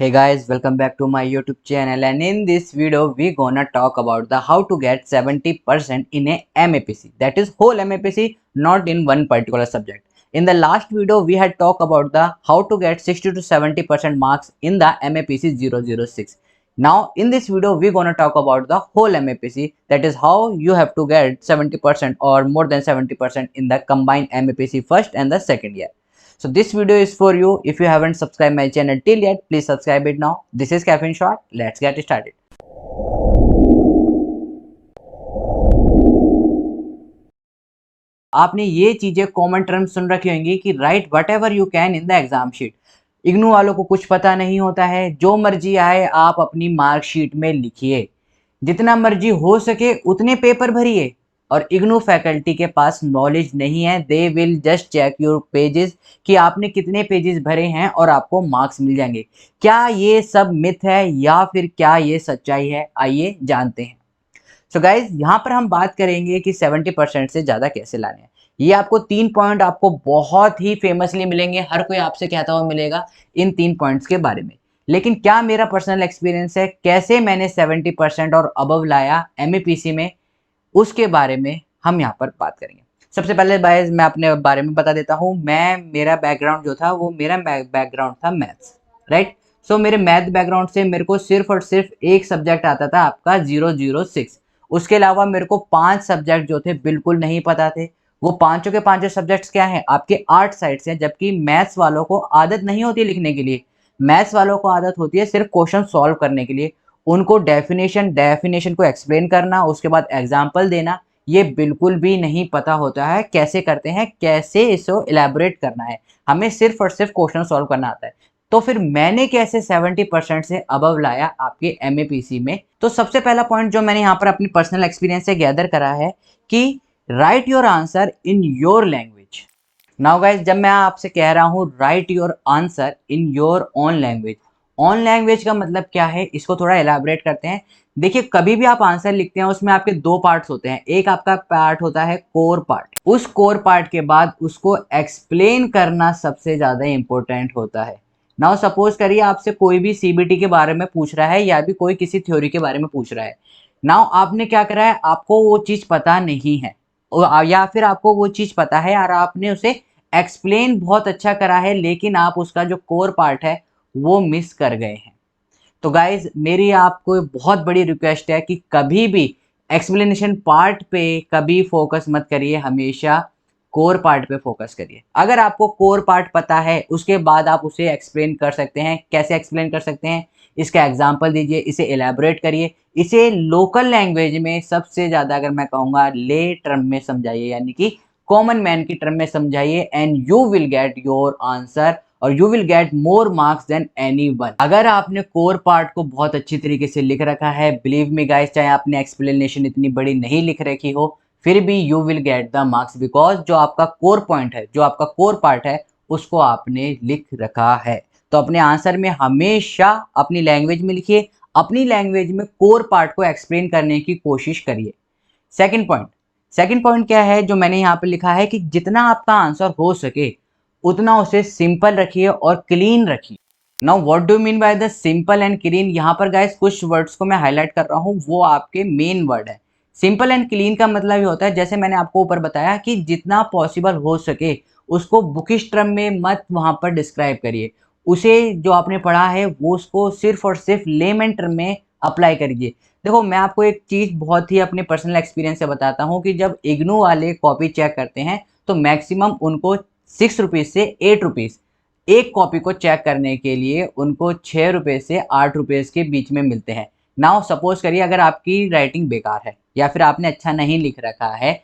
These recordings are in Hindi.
Hey guys, welcome back to my YouTube channel, and in this video we gonna talk about the how to get 70% in a MAPC, that is whole MAPC, not in one particular subject. In the last video we had talked about the how to get 60 to 70% marks in the MAPC 006. Now in this video we gonna talk about the whole MAPC, that is how you have to get 70% or more than 70% in the combined MAPC first and the second year. So this video is for you. If you haven't subscribed my channel till yet, please subscribe it now. This is Caffeine Shot. Let's get started. आपने ये चीजें कॉमन टर्म सुन रखी होंगी कि right what ever you can in the exam sheet. IGNOU वालों को कुछ पता नहीं होता है, जो मर्जी आए आप अपनी मार्कशीट में लिखिए, जितना मर्जी हो सके उतने पेपर भरिए। और इग्नू फैकल्टी के पास नॉलेज नहीं है, they will just check your pages कि आपने कितने पेजेस भरे हैं और आपको मार्क्स मिल जाएंगे। क्या ये सब मिथ है या फिर क्या ये सच्चाई है, आइए जानते हैं। सो गाइज यहाँ पर हम बात करेंगे कि 70% से ज़्यादा कैसे लाने हैं। ये आपको 3 पॉइंट आपको बहुत ही फेमसली मिलेंगे, हर कोई आपसे कहता हुआ मिलेगा इन 3 पॉइंट्स के बारे में। लेकिन क्या मेरा पर्सनल एक्सपीरियंस है, कैसे मैंने 70% और अबव लाया MAPC में, उसके बारे में हम यहाँ पर बात करेंगे। सबसे पहले गाइस मैं अपने बारे में बता देता हूँ। मेरा बैकग्राउंड जो था वो मेरा बैकग्राउंड था मैथ्स, राइट। सो मेरे मैथ बैकग्राउंड से मेरे को सिर्फ और सिर्फ एक सब्जेक्ट आता था आपका 006। उसके अलावा मेरे को 5 सब्जेक्ट जो थे बिल्कुल नहीं पता थे। वो पांचों के पांचों सब्जेक्ट्स क्या हैं, आपके 8 साइड्स हैं, जबकि मैथ्स वालों को आदत नहीं होती लिखने के लिए। मैथ्स वालों को आदत होती है सिर्फ क्वेश्चन सॉल्व करने के लिए। उनको डेफिनेशन को एक्सप्लेन करना, उसके बाद एग्जाम्पल देना, ये बिल्कुल भी नहीं पता होता है कैसे करते हैं, कैसे इसको इलेबोरेट करना है। हमें सिर्फ और सिर्फ क्वेश्चन सॉल्व करना आता है। तो फिर मैंने कैसे 70% से अबव लाया आपके MAPC में। तो सबसे पहला पॉइंट जो मैंने यहाँ पर अपनी पर्सनल एक्सपीरियंस से गैदर करा है कि right your answer in your language. Now guys, जब मैं आपसे कह रहा हूँ right your answer in your own language, on language का मतलब क्या है, इसको थोड़ा एलाबरेट करते हैं। देखिए, कभी भी आप आंसर लिखते हैं उसमें आपके 2 पार्ट्स होते हैं। एक आपका पार्ट होता है कोर पार्ट, उस कोर पार्ट के बाद उसको एक्सप्लेन करना सबसे ज्यादा इंपॉर्टेंट होता है। नाउ सपोज करिए आपसे कोई भी CBT के बारे में पूछ रहा है या भी कोई किसी थ्योरी के बारे में पूछ रहा है। नाउ आपने क्या करा है, आपको वो चीज पता नहीं है या फिर आपको वो चीज पता है और आपने उसे एक्सप्लेन बहुत अच्छा करा है, लेकिन आप उसका जो कोर पार्ट है वो मिस कर गए हैं। तो गाइज मेरी आपको बहुत बड़ी रिक्वेस्ट है कि कभी भी एक्सप्लेनेशन पार्ट पे कभी फोकस मत करिए, हमेशा कोर पार्ट पे फोकस करिए। अगर आपको कोर पार्ट पता है उसके बाद आप उसे एक्सप्लेन कर सकते हैं। कैसे एक्सप्लेन कर सकते हैं, इसका एग्जांपल दीजिए, इसे एलैबोरेट करिए, इसे लोकल लैंग्वेज में सबसे ज़्यादा अगर मैं कहूँगा ले टर्म में समझाइए, यानी कि कॉमन मैन की टर्म में समझाइए, and you will get your answer और you will get more marks than anyone. अगर आपने कोर पार्ट को बहुत अच्छी तरीके से लिख रखा है, बिलीव मी गाइस, चाहे आपने एक्सप्लेनेशन इतनी बड़ी नहीं लिख रखी हो, फिर भी you will get the marks, because जो आपका कोर पॉइंट है, जो आपका कोर पार्ट है, उसको आपने लिख रखा है। तो अपने आंसर में हमेशा अपनी लैंग्वेज में लिखिए, अपनी लैंग्वेज में कोर पार्ट को एक्सप्लेन करने की कोशिश करिए। सेकंड पॉइंट क्या है जो मैंने यहाँ पे लिखा है कि जितना आपका आंसर हो सके उतना उसे सिंपल रखिए और क्लीन रखिए। Now what do mean by the simple and clean, यहाँ पर गाइस कुछ वर्ड्स को मैं हाईलाइट कर रहा हूँ, वो आपके मेन वर्ड है। सिंपल एंड क्लीन का मतलब ये होता है, जैसे मैंने आपको ऊपर बताया कि जितना पॉसिबल हो सके उसको बुकिश टर्म में मत वहां पर डिस्क्राइब करिए। उसे जो आपने पढ़ा है वो उसको सिर्फ और सिर्फ लेमन टर्म में अप्लाई करिए। देखो, मैं आपको एक चीज बहुत ही अपने पर्सनल एक्सपीरियंस से बताता हूँ कि जब इग्नू वाले कॉपी चेक करते हैं तो मैक्सिमम उनको 6 रुपीज से 8 रुपीज, एक कॉपी को चेक करने के लिए उनको 6 रुपए से 8 रुपीज के बीच में मिलते हैं। नाउ सपोज करिए अगर आपकी राइटिंग बेकार है या फिर आपने अच्छा नहीं लिख रखा है,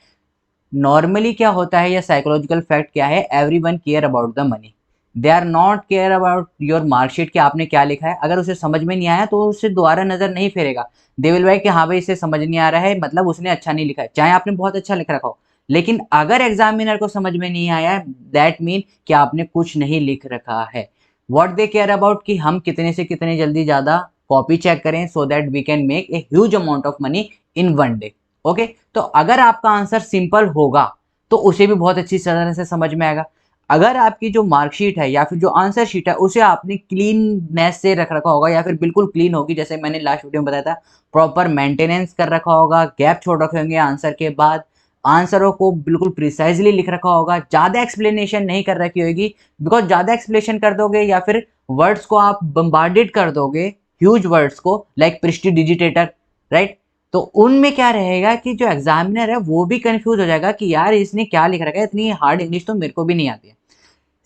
नॉर्मली क्या होता है, या साइकोलॉजिकल फैक्ट क्या है, everyone care about the money, they are not care about your marksheet कि आपने क्या लिखा है। अगर उसे समझ में नहीं आया तो उसे दोबारा नजर नहीं फेरेगा, दे विल कि हाँ भाई इसे समझ नहीं आ रहा है, मतलब उसने अच्छा नहीं लिखा है, चाहे आपने बहुत अच्छा लिख रखा हो। लेकिन अगर एग्जामिनर को समझ में नहीं आया, दैट मीन कि आपने कुछ नहीं लिख रखा है। व्हाट दे केयर अबाउट कि हम कितने से कितने जल्दी ज्यादा कॉपी चेक करें, so that we can make a huge amount of money in one day. Okay, तो अगर आपका आंसर सिंपल होगा तो उसे भी बहुत अच्छी तरह से समझ में आएगा। अगर आपकी जो मार्कशीट है या फिर जो आंसर शीट है उसे आपने क्लीननेस से रख रखा होगा या फिर बिल्कुल क्लीन होगी, जैसे मैंने लास्ट वीडियो में बताया था, प्रॉपर मेंटेनेंस कर रखा होगा, गैप छोड़ रखे होंगे आंसर के बाद, आंसरों को बिल्कुल प्रिसाइजली लिख रखा होगा, ज़्यादा एक्सप्लेनेशन नहीं कर रखी होगी, बिकॉज ज़्यादा एक्सप्लेनेशन कर दोगे या फिर वर्ड्स को आप बम्बार्डेड कर दोगे, ह्यूज वर्ड्स को लाइक प्रेस्टिडिजिटेटर, राइट, तो उनमें क्या रहेगा कि जो एग्जामिनर है वो भी कंफ्यूज हो जाएगा कि यार इसने क्या लिख रखा है, इतनी हार्ड इंग्लिश तो मेरे को भी नहीं आती है।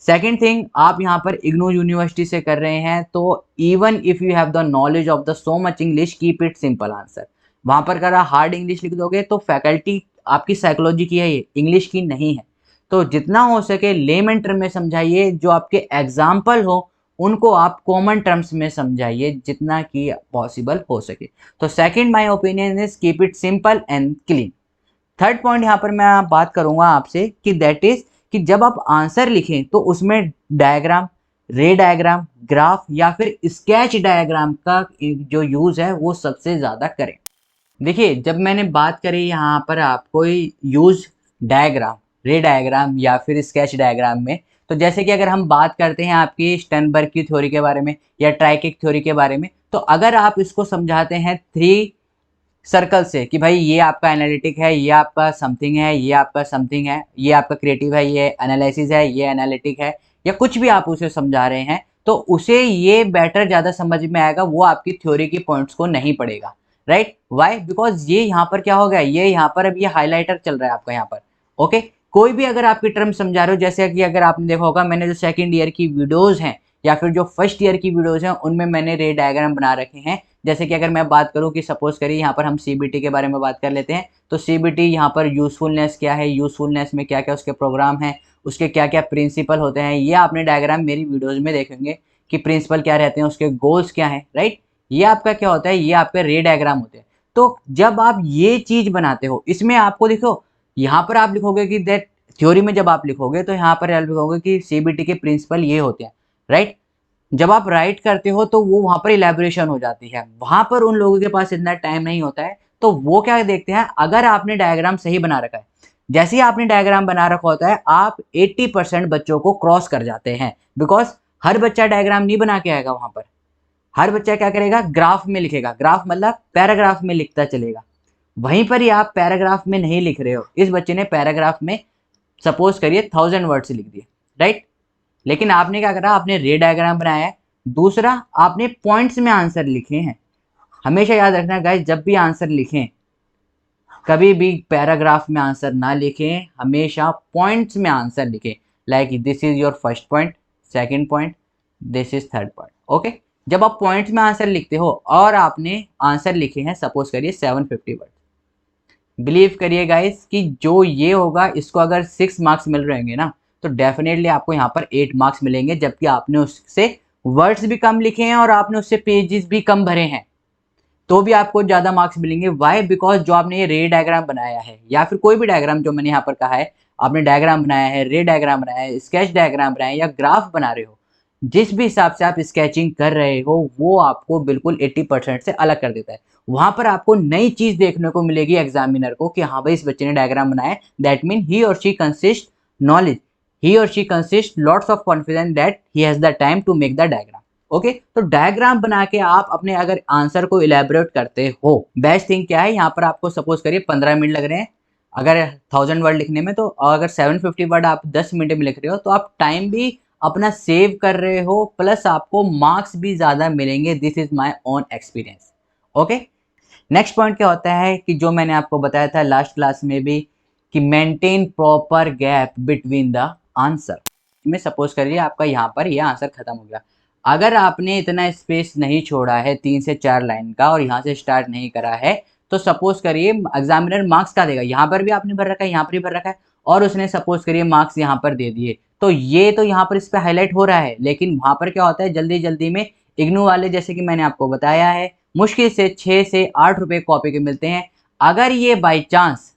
सेकेंड थिंग, आप यहाँ पर इग्नू यूनिवर्सिटी से कर रहे हैं, तो even if you have the knowledge of the so much English, keep it simple answer. वहां पर अगर आप हार्ड इंग्लिश लिख दोगे तो फैकल्टी आपकी साइकोलॉजी की है, ये इंग्लिश की नहीं है, तो जितना हो सके लेमन टर्म में समझाइए, जो आपके एग्जाम्पल हो उनको आप कॉमन टर्म्स में समझाइए जितना कि पॉसिबल हो सके। तो second my opinion is keep it simple and clean. Third point यहाँ पर मैं बात करूंगा आपसे कि दैट इज कि जब आप आंसर लिखें तो उसमें डायग्राम, रे डायग्राम, ग्राफ या फिर स्केच डायग्राम का जो यूज है वो सबसे ज्यादा करें। देखिए, जब मैंने बात करी यहाँ पर आपको यूज डायग्राम, रे डायग्राम या फिर स्केच डायग्राम में, तो जैसे कि अगर हम बात करते हैं आपकी स्टर्नबर्ग की थ्योरी के बारे में या ट्राइकिक थ्योरी के बारे में, तो अगर आप इसको समझाते हैं थ्री सर्कल से कि भाई ये आपका एनालिटिक है, ये आपका समथिंग है, ये आपका समथिंग है, ये आपका क्रिएटिव है, ये एनालिसिस है, ये एनालिटिक है, या कुछ भी आप उसे समझा रहे हैं, तो उसे ये बेटर ज़्यादा समझ में आएगा, वो आपकी थ्योरी की पॉइंट्स को नहीं पड़ेगा, राइट। वाई? बिकॉज ये यहाँ पर क्या हो गया, ये यहाँ पर अब ये हाईलाइटर चल रहा है आपका यहाँ पर, ओके। कोई भी अगर आपकी टर्म समझा रहे हो, जैसे कि अगर आपने देखा होगा मैंने जो सेकेंड ईयर की वीडियोज़ हैं या फिर जो फर्स्ट ईयर की वीडियोज़ हैं उनमें मैंने रे डायग्राम बना रखे हैं। जैसे कि अगर मैं बात करूं कि सपोज करिए यहाँ पर हम सीबीटी के बारे में बात कर लेते हैं, तो सीबीटी यहाँ पर यूजफुलनेस क्या है, यूजफुलनेस में क्या क्या उसके प्रोग्राम हैं, उसके क्या क्या प्रिंसिपल होते हैं, ये आपने डायग्राम मेरी वीडियोज़ में देखेंगे कि प्रिंसिपल क्या रहते हैं, उसके गोल्स क्या हैं, राइट। ये आपका क्या होता है, ये आपके रे डायग्राम होते हैं। तो जब आप ये चीज़ बनाते हो, इसमें आपको देखो यहाँ पर आप लिखोगे कि दैट थ्योरी में जब आप लिखोगे तो यहाँ पर आप लिखोगे कि सीबीटी के प्रिंसिपल ये होते हैं, राइट। जब आप राइट करते हो तो वो वहाँ पर इलेबोरेशन हो जाती है, वहाँ पर उन लोगों के पास इतना टाइम नहीं होता है, तो वो क्या देखते हैं, अगर आपने डायग्राम सही बना रखा है, जैसे ही आपने डायग्राम बना रखा होता है, आप 80% बच्चों को क्रॉस कर जाते हैं, बिकॉज हर बच्चा डायग्राम नहीं बना के आएगा वहाँ पर। हर बच्चा क्या करेगा, ग्राफ में लिखेगा, ग्राफ मतलब पैराग्राफ में लिखता चलेगा। वहीं पर ही आप पैराग्राफ में नहीं लिख रहे हो, इस बच्चे ने पैराग्राफ में सपोज करिए 1000 वर्ड्स लिख दिए, राइट, लेकिन आपने क्या करा, आपने रे डायग्राम बनाया है। दूसरा, आपने पॉइंट्स में आंसर लिखे हैं। हमेशा याद रखना गाइस, जब भी आंसर लिखें कभी भी पैराग्राफ में आंसर ना लिखें, हमेशा पॉइंट्स में आंसर लिखें, like this is your first point, second point, this is third point, okay. जब आप पॉइंट्स में आंसर लिखते हो और आपने आंसर लिखे हैं सपोज करिए 750 वर्ड, बिलीव करिए गाइस कि जो ये होगा, इसको अगर 6 मार्क्स मिल रहे होंगे ना, तो डेफिनेटली आपको यहाँ पर 8 मार्क्स मिलेंगे, जबकि आपने उससे वर्ड्स भी कम लिखे हैं और आपने उससे पेजेस भी कम भरे हैं, तो भी आपको ज़्यादा मार्क्स मिलेंगे। वाई? बिकॉज जो आपने ये रे डायग्राम बनाया है या फिर कोई भी डायग्राम जो मैंने यहाँ पर कहा है, आपने डायग्राम बनाया है, रे डायग्राम बनाया है, स्केच डायग्राम बनाया है या ग्राफ बना रहे हो, जिस भी हिसाब से आप स्केचिंग कर रहे हो वो आपको बिल्कुल 80% से अलग कर देता है। वहां पर आपको नई चीज देखने को मिलेगी एग्जामिनर को कि हाँ भाई इस बच्चे ने डायग्राम बनाया है, दैट मीन ही और शी कंसिस्ट नॉलेज, ही और she consist lots of confidence that he has the time to make the diagram, okay. तो डायग्राम बना के आप अपने अगर आंसर को इलेबोरेट करते हो, बेस्ट थिंग क्या है, यहाँ पर आपको सपोज करिए 15 मिनट लग रहे हैं अगर 1000 वर्ड लिखने में, तो अगर 750 वर्ड आप 10 मिनट में लिख रहे हो तो आप टाइम भी अपना सेव कर रहे हो, प्लस आपको मार्क्स भी ज़्यादा मिलेंगे। This is my own experience, okay. Next point क्या होता है कि जो मैंने आपको बताया था लास्ट क्लास में भी, कि maintain proper gap between the answer में। सपोज करिए आपका यहाँ पर यह आंसर खत्म हो गया, अगर आपने इतना स्पेस नहीं छोड़ा है 3 से 4 लाइन का और यहाँ से स्टार्ट नहीं करा है, तो सपोज करिए एग्जामिनर मार्क्स का देगा, यहाँ पर भी आपने भर रखा है, यहाँ पर भी भर रखा है, और उसने सपोज करिए मार्क्स यहाँ पर दे दिए, तो ये तो यहाँ पर इस पर हाईलाइट हो रहा है, लेकिन वहाँ पर क्या होता है, जल्दी जल्दी में इग्नू वाले, जैसे कि मैंने आपको बताया है, मुश्किल से 6 से 8 रुपए कॉपी के मिलते हैं। अगर ये बाई चांस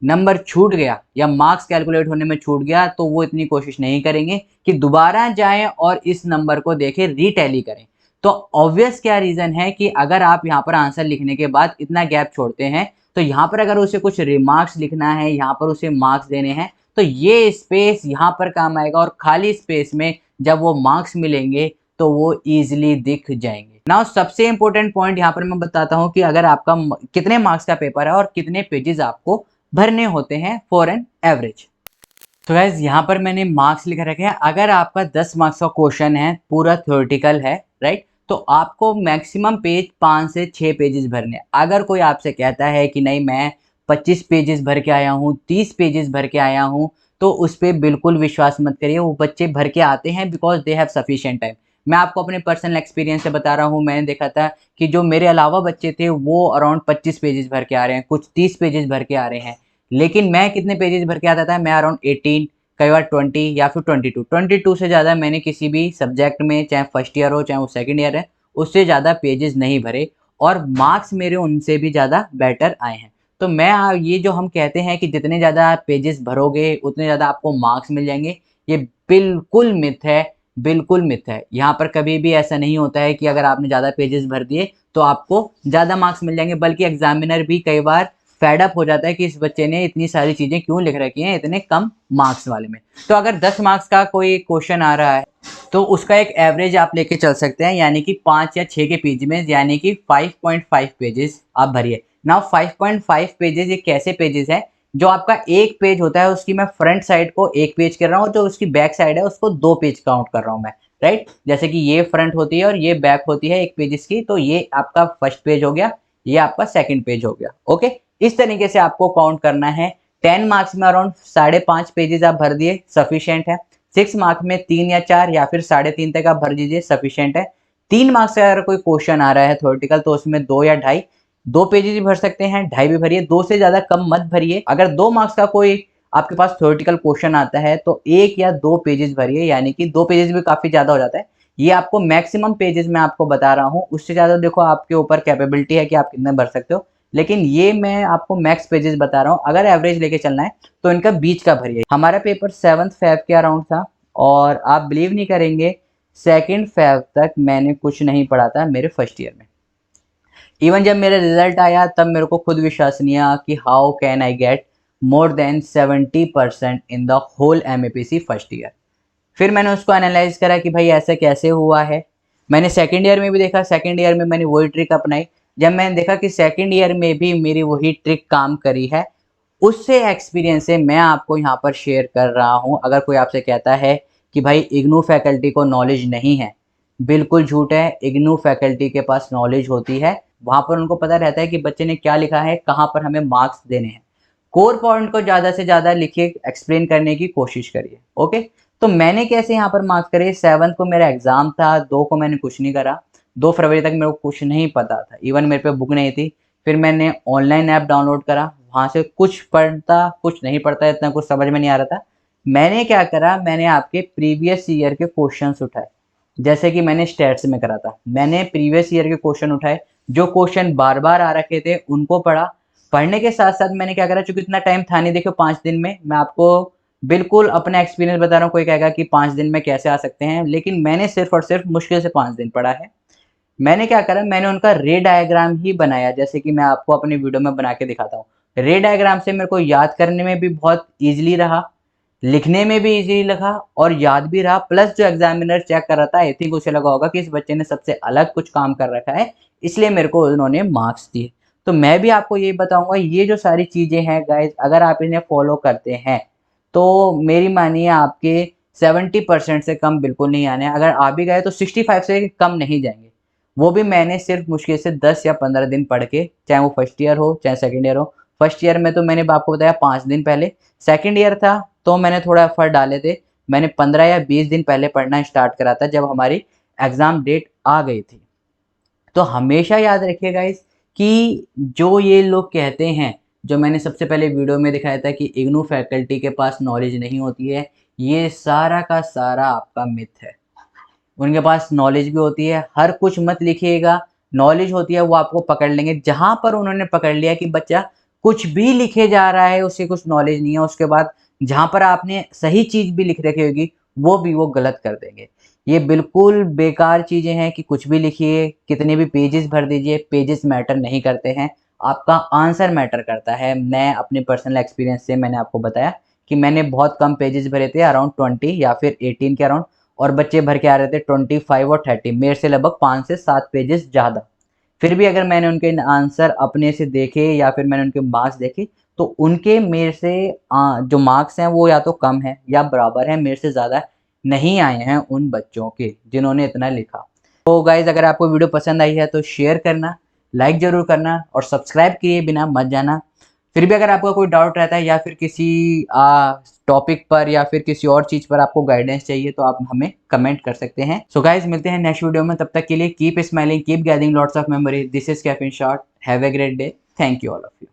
नंबर छूट गया या मार्क्स कैलकुलेट होने में छूट गया, तो वो इतनी कोशिश नहीं करेंगे कि दोबारा जाएं और इस नंबर को देखें, रीटैली करें। तो ऑब्वियस क्या रीजन है कि अगर आप यहाँ पर आंसर लिखने के बाद इतना गैप छोड़ते हैं, तो यहाँ पर अगर उसे कुछ रिमार्क्स लिखना है, यहाँ पर उसे मार्क्स देने हैं, तो ये स्पेस यहाँ पर काम आएगा और खाली स्पेस में जब वो मार्क्स मिलेंगे तो वो ईजिली दिख जाएंगे। नाउ सबसे इंपॉर्टेंट पॉइंट यहाँ पर मैं बताता हूँ कि अगर आपका कितने मार्क्स का पेपर है और कितने पेजेस आपको भरने होते हैं फॉर एन एवरेज। तो गाइस यहाँ पर मैंने मार्क्स लिख रखे हैं। अगर आपका 10 मार्क्स का क्वेश्चन है, पूरा थ्योरेटिकल है, राइट, तो आपको मैक्सिमम पेज 5 से 6 पेजेस भरने। अगर कोई आपसे कहता है कि नहीं मैं 25 पेजेस भर के आया हूँ, 30 पेजेस भर के आया हूँ, तो उस पर बिल्कुल विश्वास मत करिए। वो बच्चे भर के आते हैं because they have sufficient time. मैं आपको अपने पर्सनल एक्सपीरियंस से बता रहा हूँ। मैंने देखा था कि जो मेरे अलावा बच्चे थे वो अराउंड 25 पेजेस भर के आ रहे हैं, कुछ 30 पेजेस भर के आ रहे हैं। लेकिन मैं कितने पेजेस भर के आता था? मैं अराउंड 18, कई बार 20 या फिर 22 से ज़्यादा मैंने किसी भी सब्जेक्ट में, चाहे फर्स्ट ईयर हो चाहे वो सेकंड ईयर है, उससे ज़्यादा पेजेस नहीं भरे और मार्क्स मेरे उनसे भी ज़्यादा बेटर आए हैं। तो मैं ये जो हम कहते हैं कि जितने ज़्यादा पेजेस भरोगे उतने ज़्यादा आपको मार्क्स मिल जाएंगे, ये बिल्कुल मिथ है, बिल्कुल मिथ है। यहाँ पर कभी भी ऐसा नहीं होता है कि अगर आपने ज़्यादा पेजेस भर दिए तो आपको ज़्यादा मार्क्स मिल जाएंगे, बल्कि एग्जामिनर भी कई बार फेड अप हो जाता है कि इस बच्चे ने इतनी सारी चीज़ें क्यों लिख रखी हैं इतने कम मार्क्स वाले में। तो अगर 10 मार्क्स का कोई क्वेश्चन आ रहा है तो उसका एक एवरेज आप लेके चल सकते हैं, यानी कि 5 या 6 के पेज में, यानी कि 5.5 पेजेस आप भरिए। नाउ 5.5 पेजेस ये कैसे पेजेस है? जो आपका एक पेज होता है उसकी मैं फ्रंट साइड को एक पेज कर रहा हूँ, जो उसकी बैक साइड है उसको 2 पेज काउंट कर रहा हूँ मैं, राइट। जैसे कि ये फ्रंट होती है और ये बैक होती है एक पेज की, तो ये आपका फर्स्ट पेज हो गया, ये आपका सेकंड पेज हो गया, ओके। इस तरीके से आपको काउंट करना है। 10 मार्क्स में अराउंड 5.5 पेजेस आप भर दिए, सफिशिएंट है। 6 मार्क्स में 3 या 4 या फिर 3.5 तक आप भर दीजिए, सफिशिएंट है। 3 मार्क्स से अगर कोई क्वेश्चन आ रहा है थ्योरेटिकल तो उसमें 2 या ढाई, 2 पेजेस भी भर सकते हैं, ढाई भी भरिए, 2 से ज्यादा कम मत भरिए। अगर 2 मार्क्स का कोई आपके पास थ्योरेटिकल क्वेश्चन आता है तो 1 या 2 पेजेस भरिए, यानी कि 2 पेजेस भी काफी ज्यादा हो जाता है। ये आपको मैक्सिमम पेजेस मैं आपको बता रहा हूँ, उससे ज्यादा देखो आपके ऊपर कैपेबिलिटी है कि आप कितने भर सकते हो, लेकिन ये मैं आपको मैक्स पेजेस बता रहा हूँ। अगर एवरेज लेके चलना है तो इनका बीच का भरिए। हमारा पेपर 7 फेब के अराउंड था और आप बिलीव नहीं करेंगे 2 फेब तक मैंने कुछ नहीं पढ़ा था मेरे फर्स्ट ईयर में। इवन जब मेरा रिजल्ट आया तब मेरे को खुद विश्वास नहीं आया कि how can I get more than 70% in the whole MAPC first year. फिर मैंने उसको एनालाइज करा कि भाई ऐसा कैसे हुआ है। मैंने सेकंड ईयर में भी देखा, सेकंड ईयर में मैंने वही ट्रिक अपनाई। जब मैंने देखा कि सेकंड ईयर में भी मेरी वही ट्रिक काम करी है, उससे एक्सपीरियंस से मैं आपको यहाँ पर शेयर कर रहा हूँ। अगर कोई आपसे कहता है कि भाई इग्नू फैकल्टी को नॉलेज नहीं है, बिल्कुल झूठ है। इग्नू फैकल्टी के पास नॉलेज होती है, वहाँ पर उनको पता रहता है कि बच्चे ने क्या लिखा है, कहाँ पर हमें मार्क्स देने हैं। कोर पॉइंट को ज़्यादा से ज़्यादा लिखिए, एक्सप्लेन करने की कोशिश करिए, ओके। तो मैंने कैसे यहाँ पर मार्क्स करे? 7 को मेरा एग्जाम था, 2 को मैंने कुछ नहीं करा। 2 फरवरी तक मेरे को कुछ नहीं पता था, इवन मेरे पे बुक नहीं थी। फिर मैंने ऑनलाइन ऐप डाउनलोड करा, वहाँ से कुछ पढ़ता कुछ नहीं पढ़ता, इतना कुछ समझ में नहीं आ रहा था। मैंने क्या करा, मैंने आपके प्रीवियस ईयर के क्वेश्चंस उठाए, जैसे कि मैंने स्टैट्स में करा था। मैंने प्रीवियस ईयर के क्वेश्चन उठाए, जो क्वेश्चन बार बार आ रखे थे उनको पढ़ा। पढ़ने के साथ साथ मैंने क्या करा, चूंकि इतना टाइम था नहीं, देखो 5 दिन में मैं आपको बिल्कुल अपना एक्सपीरियंस बता रहा हूँ। कोई कहेगा कि 5 दिन में कैसे आ सकते हैं, लेकिन मैंने सिर्फ और सिर्फ मुश्किल से 5 दिन पढ़ा है। मैंने क्या करा, मैंने उनका रे डायग्राम ही बनाया, जैसे कि मैं आपको अपनी वीडियो में बना के दिखाता हूँ। रे डायग्राम से मेरे को याद करने में भी बहुत ईजिली रहा, लिखने में भी इजीली लगा और याद भी रहा। प्लस जो एग्जामिनर चेक कर रहा था, आई थिंक उसे लगा होगा कि इस बच्चे ने सबसे अलग कुछ काम कर रखा है, इसलिए मेरे को उन्होंने मार्क्स दिए। तो मैं भी आपको यही बताऊंगा, ये जो सारी चीजें हैं गाइज, अगर आप इन्हें फॉलो करते हैं तो मेरी मानिए आपके 70% से कम बिल्कुल नहीं आने। अगर आ भी गए तो 65 से कम नहीं जाएंगे। वो भी मैंने सिर्फ मुश्किल से 10 या 15 दिन पढ़ के, चाहे वो फर्स्ट ईयर हो चाहे सेकेंड ईयर हो। फर्स्ट ईयर में तो मैंने आपको बताया 5 दिन पहले, सेकेंड ईयर था तो मैंने थोड़ा एफर्ट डाले थे। मैंने 15 या 20 दिन पहले पढ़ना स्टार्ट करा था, जब हमारी एग्जाम डेट आ गई थी। तो हमेशा याद रखिएगा इस कि जो ये लोग कहते हैं, जो मैंने सबसे पहले वीडियो में दिखाया था कि इग्नू फैकल्टी के पास नॉलेज नहीं होती है, ये सारा का सारा आपका मिथ है। उनके पास नॉलेज भी होती है, हर कुछ मत लिखिएगा। नॉलेज होती है वो आपको पकड़ लेंगे, जहां पर उन्होंने पकड़ लिया कि बच्चा कुछ भी लिखे जा रहा है, उसे कुछ नॉलेज नहीं है, उसके बाद जहां पर आपने सही चीज भी लिख रखी होगी वो भी वो गलत कर देंगे। ये बिल्कुल बेकार चीजें हैं कि कुछ भी लिखिए, कितने भी पेजेस भर दीजिए, पेजेस मैटर नहीं करते हैं, आपका आंसर मैटर करता है। मैं अपने पर्सनल एक्सपीरियंस से मैंने आपको बताया कि मैंने बहुत कम पेजेस भरे थे, अराउंड 20 या फिर 18 के अराउंड, और बच्चे भर के आ रहे थे 25 और 30, मेरे से लगभग 5 से 7 पेजेस ज़्यादा। फिर भी अगर मैंने उनके आंसर अपने से देखे या फिर मैंने उनके मार्क्स देखे, तो उनके मेरे से जो मार्क्स हैं वो या तो कम है या बराबर है, मेरे से ज़्यादा नहीं आए हैं उन बच्चों के जिन्होंने इतना लिखा। तो गाइज अगर आपको वीडियो पसंद आई है तो शेयर करना, लाइक ज़रूर करना और सब्सक्राइब किए बिना मत जाना। फिर भी अगर आपका कोई डाउट रहता है या फिर किसी टॉपिक पर या फिर किसी और चीज़ पर आपको गाइडेंस चाहिए तो आप हमें कमेंट कर सकते हैं। सो गाइज मिलते हैं नेक्स्ट वीडियो में, तब तक के लिए keep smiling, keep gathering lots of memory. This is caffeine shot, have a great day, thank you all of you.